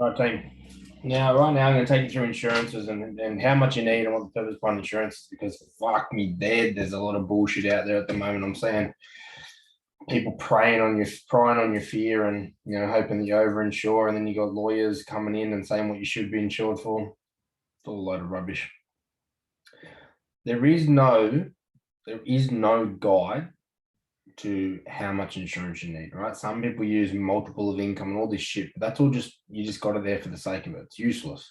All right, team. Right now, I'm going to take you through insurances and how much you need and what the purpose behind insurance is, because fuck me dead, there's a lot of bullshit out there at the moment. I'm saying people prying on your fear and hoping that you overinsure, and then you got lawyers coming in and saying what you should be insured for. It's all a load of rubbish. There is no guide to how much insurance you need, right? Some people use multiple of income and all this shit, but that's all you just got it there for the sake of it. It's useless.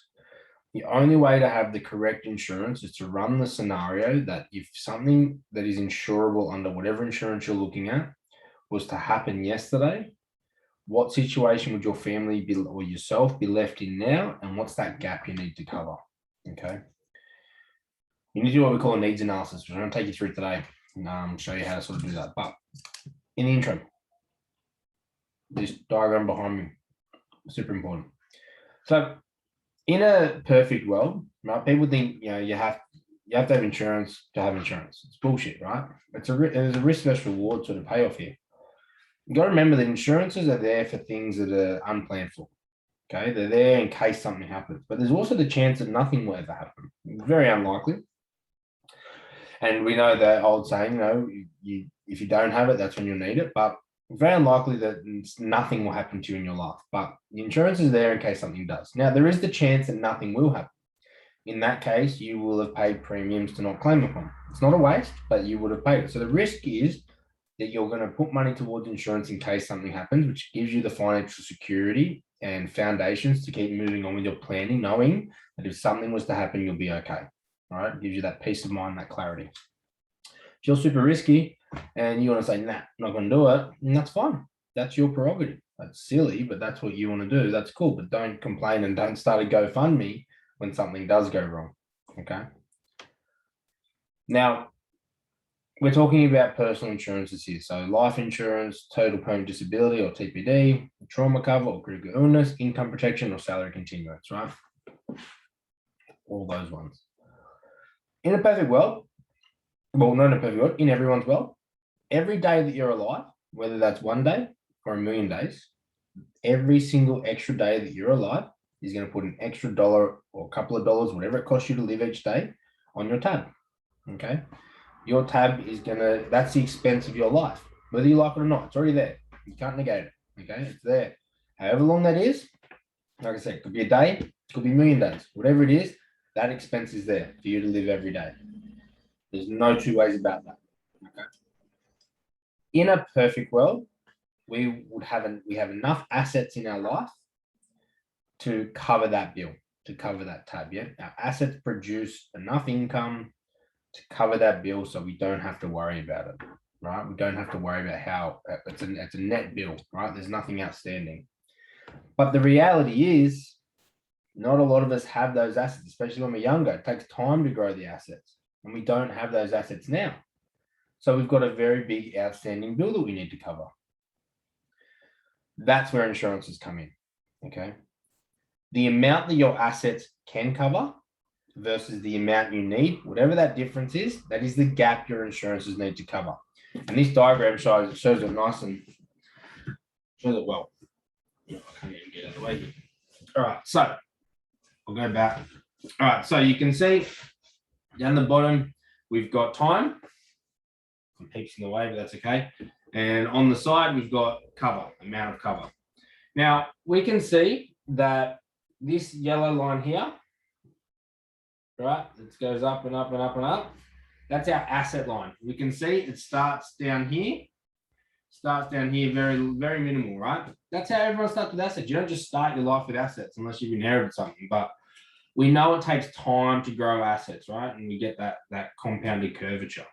The only way to have the correct insurance is to run the scenario that if something that is insurable under whatever insurance you're looking at was to happen yesterday, what situation would your family be or yourself be left in now, and what's that gap you need to cover? Okay. You need to do what we call a needs analysis, which I'm going to take you through today and show you how to sort of do that. But in the intro, this diagram behind me, super important. So in a perfect world, right, people think you have to have insurance to have insurance. It's bullshit, right? There's a risk versus reward sort of payoff here. You got to remember that insurances are there for things that are unplanned for. Okay, they're there in case something happens, but there's also the chance that nothing will ever happen. Very unlikely. And we know that old saying, if you don't have it, that's when you'll need it. But very unlikely that nothing will happen to you in your life. But the insurance is there in case something does. Now, there is the chance that nothing will happen. In that case, you will have paid premiums to not claim upon. It's not a waste, but you would have paid it. So the risk is that you're going to put money towards insurance in case something happens, which gives you the financial security and foundations to keep moving on with your planning, knowing that if something was to happen, you'll be okay. All right, it gives you that peace of mind, that clarity. If you're super risky and you want to say, nah, I'm not going to do it, and that's fine. That's your prerogative. That's silly, but that's what you want to do. That's cool, but don't complain and don't start a GoFundMe when something does go wrong, okay? Now, we're talking about personal insurances here. So life insurance, total permanent disability or TPD, trauma cover or critical illness, income protection or salary continuance, right? All those ones. In a perfect world, well, not in a perfect world, in everyone's world, every day that you're alive, whether that's 1 day or 1,000,000 days, every single extra day that you're alive is going to put an extra $1 or a couple of dollars, whatever it costs you to live each day, on your tab, okay? Your tab is that's the expense of your life, whether you like it or not. It's already there. You can't negate it, okay? It's there. However long that is, like I said, it could be a day, it could be 1,000,000 days, whatever it is, that expense is there for you to live every day. There's no two ways about that, okay? In a perfect world, we have enough assets in our life to cover that bill, to cover that tab, yeah? Our assets produce enough income to cover that bill so we don't have to worry about it, right? We don't have to worry about how it's a net bill, right? There's nothing outstanding. But the reality is not a lot of us have those assets, especially when we're younger. It takes time to grow the assets, and we don't have those assets now. So we've got a very big outstanding bill that we need to cover. That's where insurances come in, okay? The amount that your assets can cover versus the amount you need, whatever that difference is, that is the gap your insurances need to cover. And this diagram shows it nice and shows it well. I can't even get out of the way. All right, so I'll go back. All right, so you can see down the bottom, we've got time. Some heaps in the way, but that's okay. And on the side, we've got cover, amount of cover. Now, we can see that this yellow line here, right, it goes up and up and up and up. That's our asset line. We can see it starts down here. Very, very minimal, right? That's how everyone starts with assets. You don't just start your life with assets unless you've inherited something, but we know it takes time to grow assets, right? And we get that compounded curvature.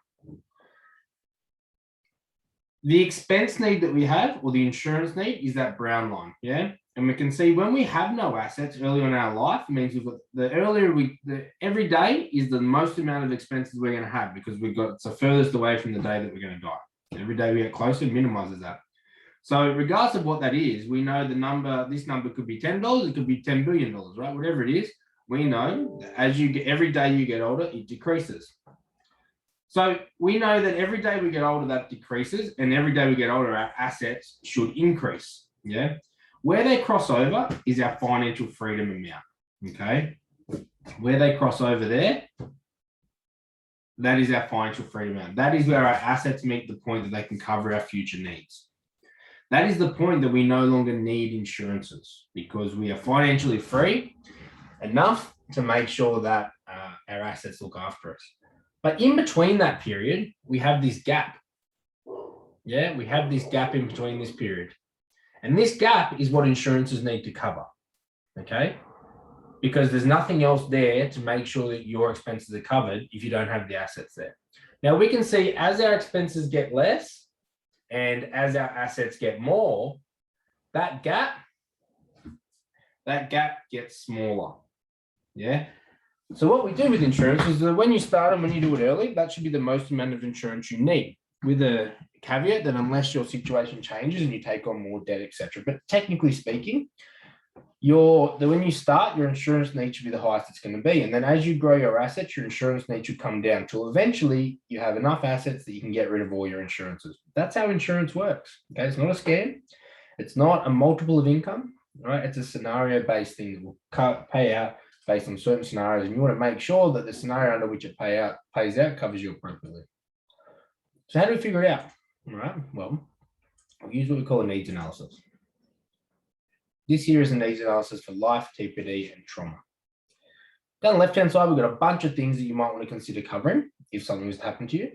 The expense need that we have, or the insurance need, is that brown line, yeah? And we can see when we have no assets early in our life, it means we've got every day is the most amount of expenses we're going to have, because it's the furthest away from the day that we're going to die. Every day we get closer, it minimizes that. So regardless of what that is, we know this number could be $10, it could be $10 billion, right? Whatever it is, we know that every day you get older, it decreases. So we know that every day we get older, that decreases, and every day we get older, our assets should increase, yeah? Where they cross over is our financial freedom amount, okay? Where they cross over there, that is our financial freedom amount. That is where our assets meet the point that they can cover our future needs. That is the point that we no longer need insurances because we are financially free enough to make sure that our assets look after us. But in between that period, we have this gap. Yeah, we have this gap in between this period. And this gap is what insurances need to cover, okay? Because there's nothing else there to make sure that your expenses are covered if you don't have the assets there. Now, we can see as our expenses get less and as our assets get more, that gap gets smaller, yeah? So what we do with insurance is that when you start and when you do it early, that should be the most amount of insurance you need, with a caveat that unless your situation changes and you take on more debt, etc. But technically speaking, when you start, your insurance need should be the highest it's going to be. And then as you grow your assets, your insurance need should come down till eventually you have enough assets that you can get rid of all your insurances. That's how insurance works. Okay, it's not a scam. It's not a multiple of income, right? It's a scenario-based thing that will pay out based on certain scenarios, and you want to make sure that the scenario under which it pays out covers you appropriately. So how do we figure it out? All right, well, we use what we call a needs analysis. This here is a needs analysis for life, TPD, and trauma. Down the left-hand side, we've got a bunch of things that you might want to consider covering if something was to happen to you.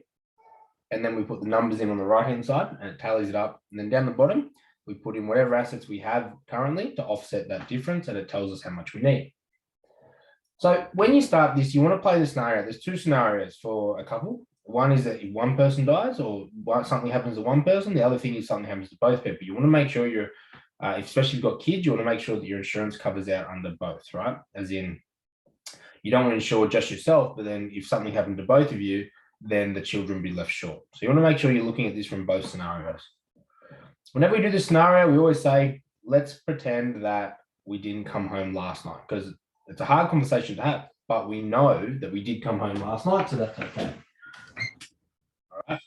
And then we put the numbers in on the right-hand side and it tallies it up. And then down the bottom, we put in whatever assets we have currently to offset that difference, and it tells us how much we need. So when you start this, you want to play the scenario. There's two scenarios for a couple. One is that if one person dies or something happens to one person, the other thing is something happens to both people. You want to make sure you're, especially if you've got kids, you want to make sure that your insurance covers out under both, right? As in, you don't want to insure just yourself, but then if something happened to both of you, then the children be left short. So you want to make sure you're looking at this from both scenarios. Whenever we do this scenario, we always say, let's pretend that we didn't come home last night, because it's a hard conversation to have, but we know that we did come home last night, so that's okay. All right.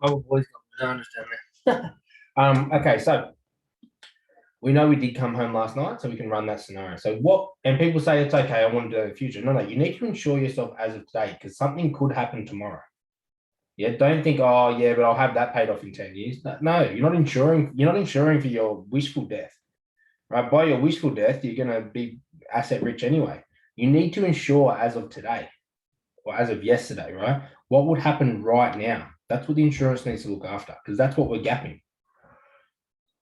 Oh, boys, I understand that. Okay, so we know we did come home last night, so we can run that scenario. So and people say it's okay, I want to do it in the future. No, you need to insure yourself as of today, because something could happen tomorrow. Yeah, don't think, oh yeah, but I'll have that paid off in 10 years. No, you're not insuring for your wishful death. Right? By your wishful death, you're gonna be asset rich anyway. You need to insure as of today or as of yesterday, right? What would happen right now? That's what the insurance needs to look after, because that's what we're gapping.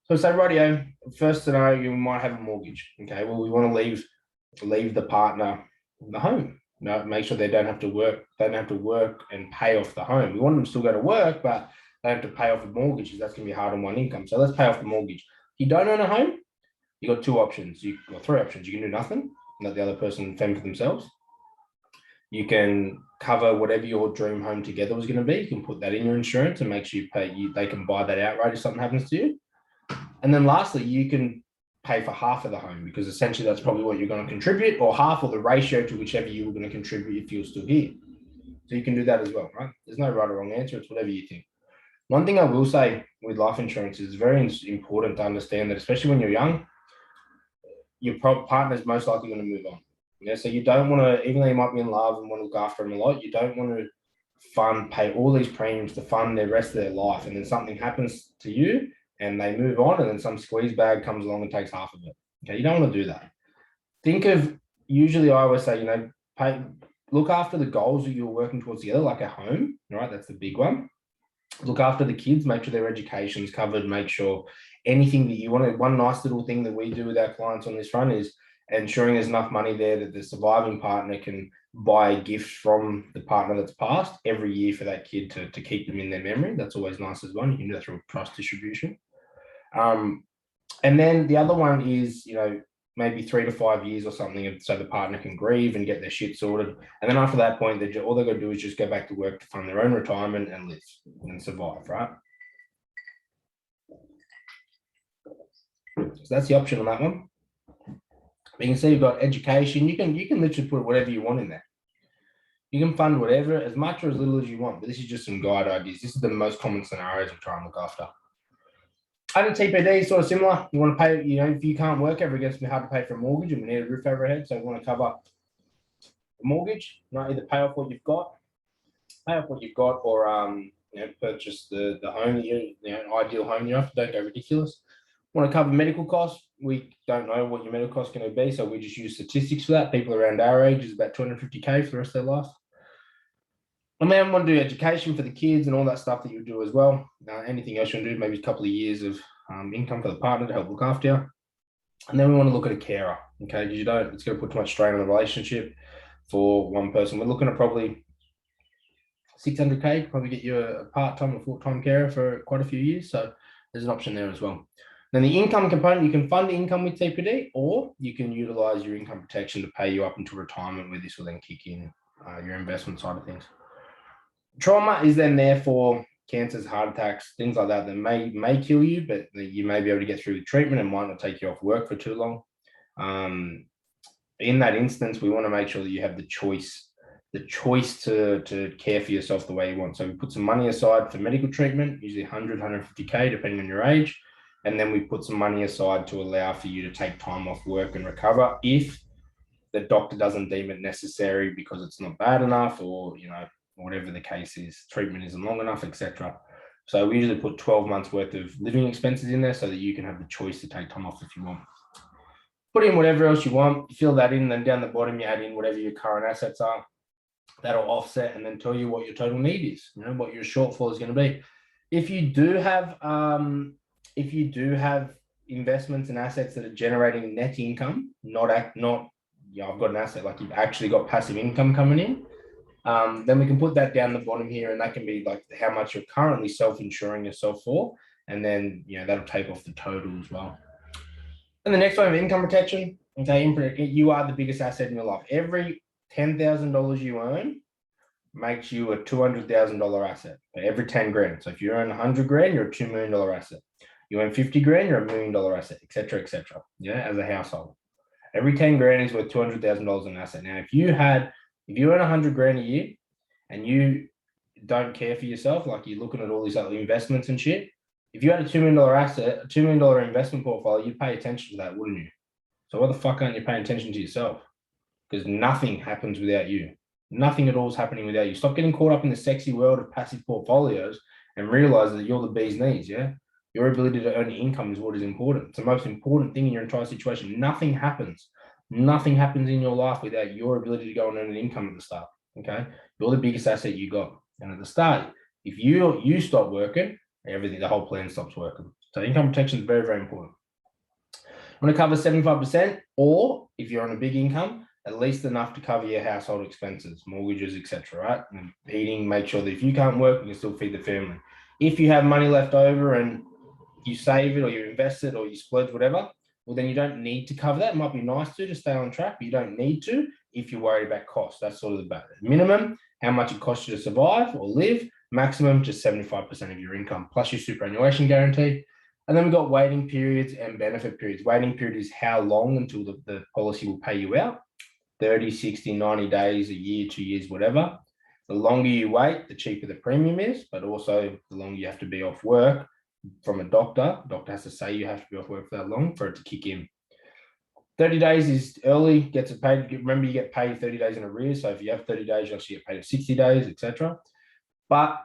So say, rightio, first scenario, you might have a mortgage. Okay, well, we want to leave the partner the home. Make sure they don't have to work and pay off the home. We want them to still go to work, but they have to pay off the mortgage, because that's going to be hard on one income. So let's pay off the mortgage. If you don't own a home, you got two options. You got three options. You can do nothing and let the other person fend for themselves. You can cover whatever your dream home together was going to be. You can put that in your insurance and make sure they can buy that outright if something happens to you. And then lastly, you can pay for half of the home, because essentially that's probably what you're going to contribute, or half, or the ratio to whichever you were going to contribute if you're still here. So you can do that as well, right? There's no right or wrong answer. It's whatever you think. One thing I will say with life insurance is it's very important to understand that, especially when you're young, your partner is most likely going to move on. Yeah, so you don't want to, even though you might be in love and want to look after them a lot, you don't want to pay all these premiums to fund the rest of their life, and then something happens to you and they move on, and then some squeeze bag comes along and takes half of it. Okay, you don't want to do that. Usually I always say, look after the goals that you're working towards together, like a home, right? That's the big one. Look after the kids, make sure their education's covered, make sure anything that you want to. One nice little thing that we do with our clients on this front is ensuring there's enough money there that the surviving partner can buy a gift from the partner that's passed every year for that kid to keep them in their memory. That's always nice as well. You can do that through a trust distribution. And then the other one is, maybe 3 to 5 years or something, so the partner can grieve and get their shit sorted. And then after that point, all they're going to do is just go back to work to fund their own retirement and live and survive, right? So that's the option on that one. You can see you've got education. You can literally put whatever you want in there. You can fund whatever, as much or as little as you want, but this is just some guide ideas. This is the most common scenarios we try and look after. And TPD is sort of similar. You want to pay, if you can't work ever, it gets hard to pay for a mortgage and we need a roof over our head. So we want to cover the mortgage, not either pay off what you've got, or purchase the home that ideal home you have. Don't go ridiculous. Want to cover medical costs. We don't know what your medical costs are going to be, so we just use statistics for that. People around our age is about $250K for the rest of their life. And then we want to do education for the kids and all that stuff that you do as well. Anything else you want to do, maybe a couple of years of income for the partner to help look after you. And then we want to look at a carer, okay? Because it's going to put too much strain on the relationship for one person. We're looking at probably $600K, probably get you a part-time or full-time carer for quite a few years. So there's an option there as well. Then the income component, you can fund the income with TPD, or you can utilize your income protection to pay you up until retirement, where this will then kick in your investment side of things. Trauma is then there for cancers, heart attacks, things like that may kill you, but you may be able to get through the treatment and might not take you off work for too long. In that instance, we want to make sure that you have the choice to care for yourself the way you want. So we put some money aside for medical treatment, usually 100, 150K, depending on your age. And then we put some money aside to allow for you to take time off work and recover if the doctor doesn't deem it necessary because it's not bad enough, or, whatever the case is, treatment isn't long enough, etc. So we usually put 12 months worth of living expenses in there so that you can have the choice to take time off if you want. Put in whatever else you want, fill that in, and then down the bottom you add in whatever your current assets are. That'll offset and then tell you what your total need is, what your shortfall is going to be. If you do have investments and assets that are generating net income, I've got an asset, like you've actually got passive income coming in, then we can put that down the bottom here, and that can be like how much you're currently self-insuring yourself for, and then that'll take off the total as well. And the next one, income protection. Okay, you are the biggest asset in your life. Every $10,000 you earn makes you a $200,000 asset for every 10 grand. So if you earn 100 grand, you're a $2 million asset. You earn 50 grand, you're a $1 million asset, etc., etc. As a household. Every 10 grand is worth $200,000 an asset. Now, if you earn 100 grand a year and you don't care for yourself, like you're looking at all these other investments and shit, if you had a $2 million asset, a $2 million investment portfolio, you'd pay attention to that, wouldn't you? So why the fuck aren't you paying attention to yourself? Because nothing happens without you. Nothing at all is happening without you. Stop getting caught up in the sexy world of passive portfolios and realize that you're the bee's knees, Your ability to earn income is what is important. It's the most important thing in your entire situation. Nothing happens. Nothing happens in your life without your ability to go and earn an income at the start, okay? You're the biggest asset you got. And at the start, if you stop working, the whole plan stops working. So income protection is very, very important. I'm going to cover 75%, or if you're on a big income, at least enough to cover your household expenses, mortgages, etc. Right? And eating, make sure that if you can't work, you can still feed the family. If you have money left over and you save it or you invest it or you splurge, whatever, well, then you don't need to cover that. It might be nice to stay on track, but you don't need to if you're worried about costs. That's sort of the minimum, how much it costs you to survive or live. Maximum, just 75% of your income, plus your superannuation guarantee. And then we've got waiting periods and benefit periods. Waiting period is how long until the policy will pay you out. 30, 60, 90 days, a year, 2 years, whatever. The longer you wait, the cheaper the premium is, but also the longer you have to be off work from a doctor. The doctor has to say you have to be off work for that long for it to kick in. 30 days is early, gets it paid. Remember, you get paid 30 days in arrears. So if you have 30 days, you actually get paid 60 days, etc. But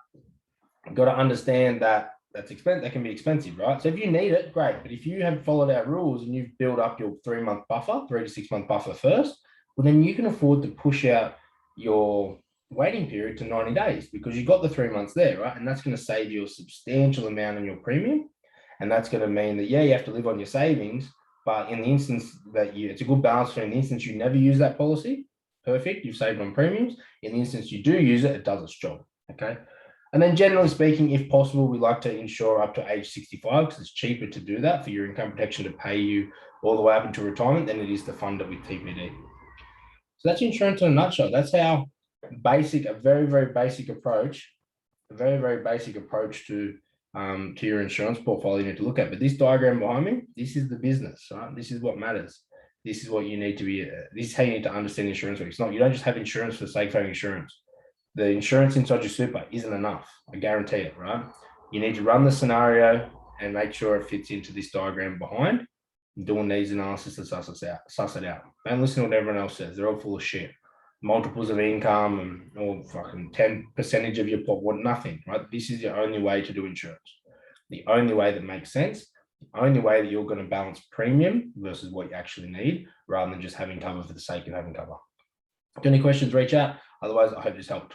you've got to understand that that can be expensive, right? So if you need it, great. But if you have followed our rules and you've built up your 3 to 6 month buffer first, well, then you can afford to push out your waiting period to 90 days because you've got the 3 months there, right? And that's going to save you a substantial amount on your premium. And that's going to mean that, you have to live on your savings, but in the instance that it's a good balance for in the instance you never use that policy, perfect, you've saved on premiums. In the instance you do use it, it does its job, okay? And then generally speaking, if possible, we like to insure up to age 65 because it's cheaper to do that for your income protection to pay you all the way up into retirement than it is to fund it with TPD. So that's insurance in a nutshell. That's how basic, a very, very basic approach to your insurance portfolio you need to look at. But this diagram behind me, this is the business, right? This is what matters. this is what you need to be. This is how you need to understand insurance. It's not, you don't just have insurance for the sake of having insurance. The insurance inside your super isn't enough. I guarantee it, right? You need to run the scenario and make sure it fits into this diagram behind. Doing needs analysis to suss it out. Don't listen to what everyone else says. They're all full of shit. Multiples of income and all fucking 10% of your pot, what, nothing, right? This is the only way to do insurance. The only way that makes sense. The only way that you're going to balance premium versus what you actually need, rather than just having cover for the sake of having cover. If you have any questions, reach out. Otherwise, I hope this helped.